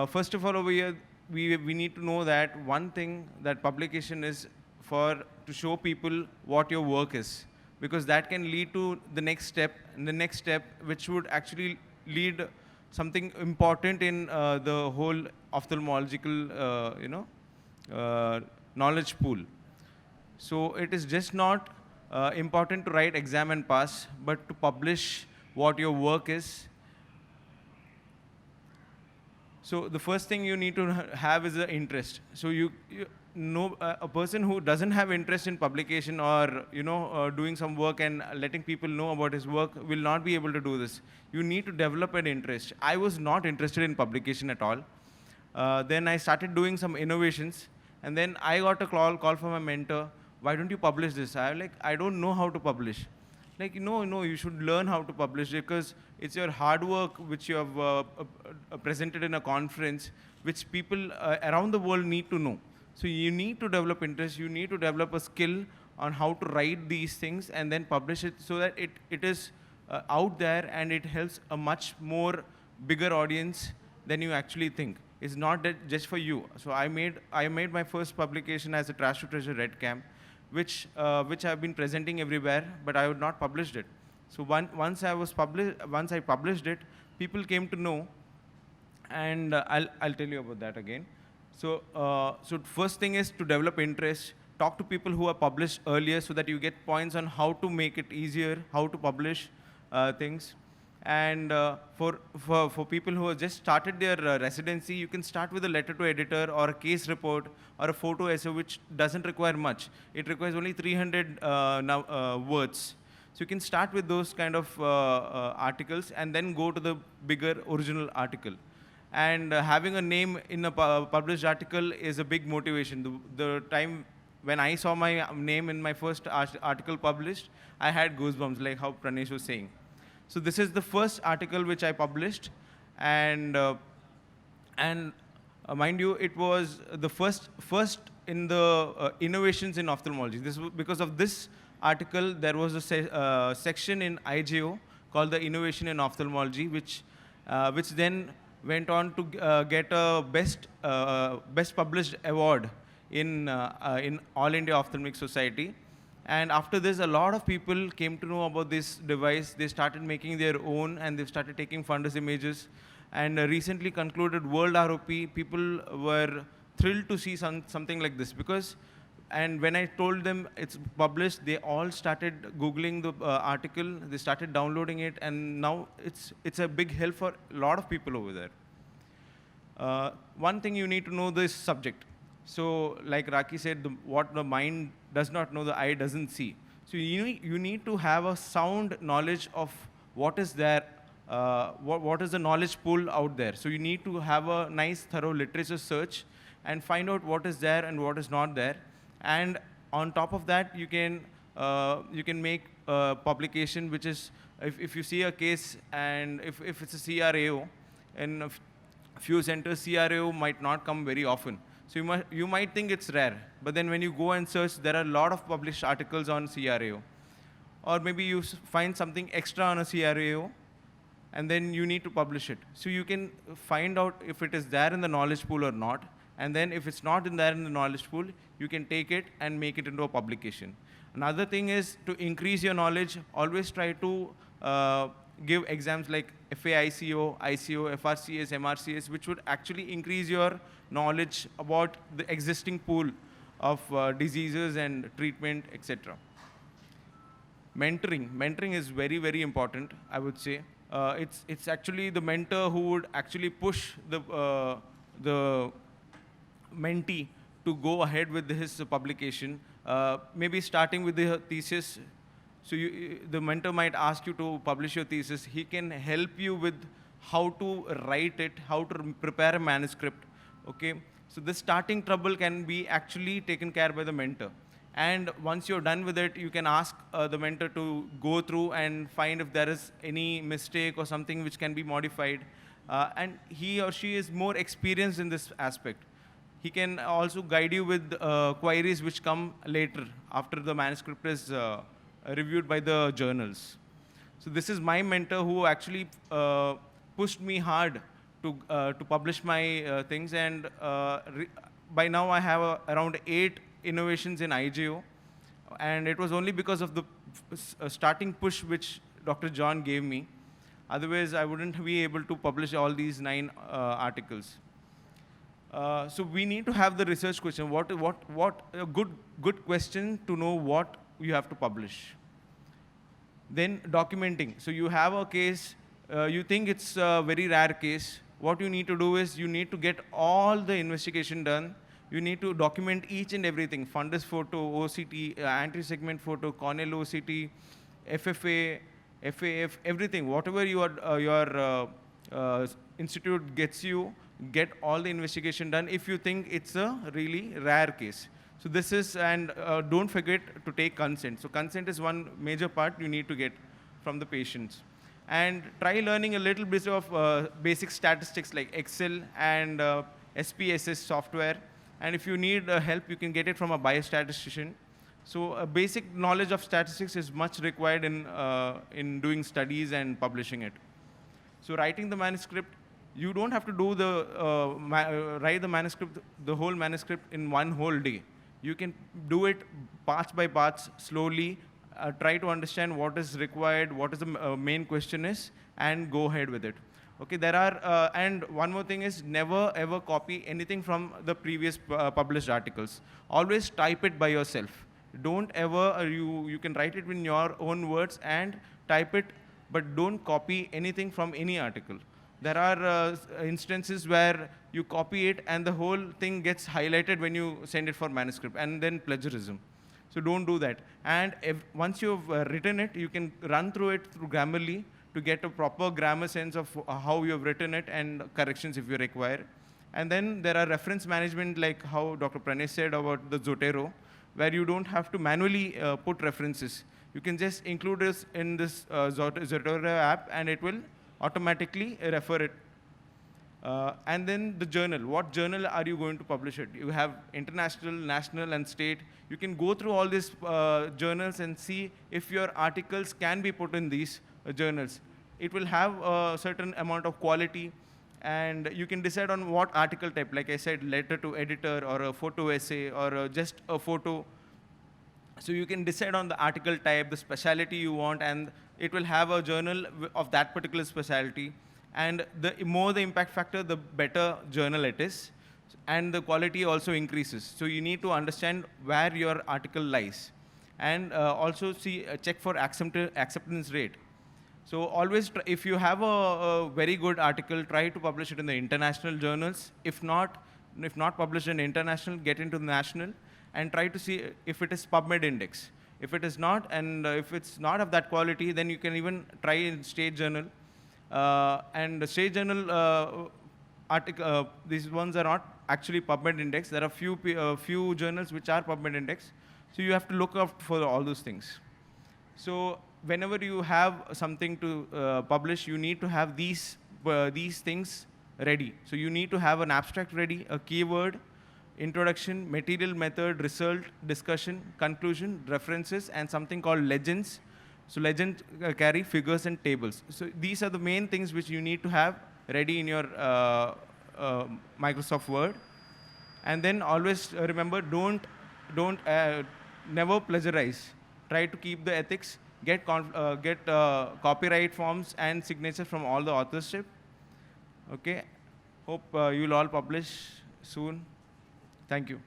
First of all, over here, we need to know that one thing that publication is for to show people what your work is, because that can lead to the next step, and the next step which would actually lead something important in the whole ophthalmological, knowledge pool. So it is just not important to write exam and pass, but to publish what your work is. So the first thing you need to have is the interest. So you know, a person who doesn't have interest in publication or doing some work and letting people know about his work will not be able to do this. You need to develop an interest. I was not interested in publication at all. Then I started doing some innovations, and then I got a call from my mentor. Why don't you publish this? I'm like, I don't know how to publish. Like, no, you should learn how to publish, because it's your hard work which you have presented in a conference, which people around the world need to know. So you need to develop interest, you need to develop a skill on how to write these things and then publish it, so that it is out there and it helps a much more bigger audience than you actually think. It's not that just for you. So I made my first publication as a Trash to Treasure Red Camp, which I've been presenting everywhere, but I would not published it. So once I published it, people came to know, and I'll tell you about that again. So first thing is to develop interest. Talk to people who are published earlier, so that you get points on how to make it easier, how to publish things. And for people who have just started their residency, you can start with a letter to editor or a case report or a photo essay, which doesn't require much. It requires only 300 words. So you can start with those kind of articles and then go to the bigger original article. And having a name in a published article is a big motivation. The time when I saw my name in my first article published, I had goosebumps, like how Pranesh was saying. So this is the first article which I published, and mind you, it was the first in the innovations in ophthalmology. This because of this article, there was a section in IJO called the Innovation in Ophthalmology, which then went on to get a best published award in All India Ophthalmic Society. And after this, a lot of people came to know about this device. They started making their own, and they've started taking fundus images. And recently concluded World ROP, people were thrilled to see something like this, and when I told them it's published, they all started Googling the article, they started downloading it, and now it's a big help for a lot of people over there. One thing you need to know this subject. So like Raki said, what the mind does not know, the eye doesn't see. So you need to have a sound knowledge of what is there, what is the knowledge pool out there. So you need to have a nice, thorough literature search and find out what is there and what is not there. And on top of that, you can make a publication, which is, if you see a case, and if it's a CRAO, in a few centers, CRAO might not come very often. So you might think it's rare, but then when you go and search, there are a lot of published articles on CRAO. Or maybe you find something extra on a CRAO, and then you need to publish it. So you can find out if it is there in the knowledge pool or not. And then if it's not there in the knowledge pool, you can take it and make it into a publication. Another thing is to increase your knowledge, always try to give exams like FAICO, ICO, FRCS, MRCS, which would actually increase your knowledge about the existing pool of diseases and treatment, etc. Mentoring is very, very important, I would say. It's actually the mentor who would actually push the mentee to go ahead with his publication, maybe starting with the thesis. So the mentor might ask you to publish your thesis. He can help you with how to write it, how to prepare a manuscript. Okay, so the starting trouble can be actually taken care by the mentor. And once you're done with it, you can ask the mentor to go through and find if there is any mistake or something which can be modified. And he or she is more experienced in this aspect. He can also guide you with queries which come later after the manuscript is reviewed by the journals. So this is my mentor who actually pushed me hard to publish my things, and by now I have around 8 innovations in IGO, and it was only because of the starting push which Dr. John gave me. Otherwise, I wouldn't be able to publish all these 9 articles. So we need to have the research question. What a good question to know what you have to publish. Then documenting. So you have a case, you think it's a very rare case. What you need to do is you need to get all the investigation done. You need to document each and everything: fundus photo, OCT, anti-segment photo, Cornell OCT, FFA, FAF, everything. Whatever your institute gets you, get all the investigation done if you think it's a really rare case. So this is, and don't forget to take consent. So consent is one major part you need to get from the patients. And try learning a little bit of basic statistics like Excel and SPSS software. And if you need help, you can get it from a biostatistician. So a basic knowledge of statistics is much required in doing studies and publishing it. So writing the manuscript, you don't have to do write the manuscript, the whole manuscript in one whole day. You can do it parts by parts, slowly, try to understand what is required, what is the main question is, and go ahead with it. Okay, there are, and one more thing is never ever copy anything from the previous published articles. Always type it by yourself. Don't ever, you can write it in your own words and type it, but don't copy anything from any article. There are instances where you copy it and the whole thing gets highlighted when you send it for manuscript, and then plagiarism. So don't do that. And once you've written it, you can run through it through Grammarly to get a proper grammar sense of how you have written it and corrections if you require. And then there are reference management, like how Dr. Pranay said about the Zotero, where you don't have to manually put references. You can just include this in this Zotero app, and it will automatically refer it. And then the journal. What journal are you going to publish it? You have international, national, and state. You can go through all these journals and see if your articles can be put in these journals. It will have a certain amount of quality, and you can decide on what article type. Like I said, letter to editor, or a photo essay, or just a photo. So you can decide on the article type, the specialty you want, and it will have a journal of that particular specialty. And the more the impact factor, the better journal it is. And the quality also increases. So you need to understand where your article lies. And also check for acceptance rate. So always, if you have a very good article, try to publish it in the international journals. If not published in international, get into the national, and try to see if it is PubMed index. If it is not, and if it's not of that quality, then you can even try in state journal. And the state journal article, these ones are not actually PubMed index. There are few journals which are PubMed index. So you have to look out for all those things. So whenever you have something to publish, you need to have these things ready. So you need to have an abstract ready, a keyword, introduction, material, method, result, discussion, conclusion, references, and something called legends. So legends carry figures and tables. So these are the main things which you need to have ready in your Microsoft Word. And then always remember, never plagiarize. Try to keep the ethics. Get copyright forms and signatures from all the authorship. Okay. Hope you'll all publish soon. Thank you.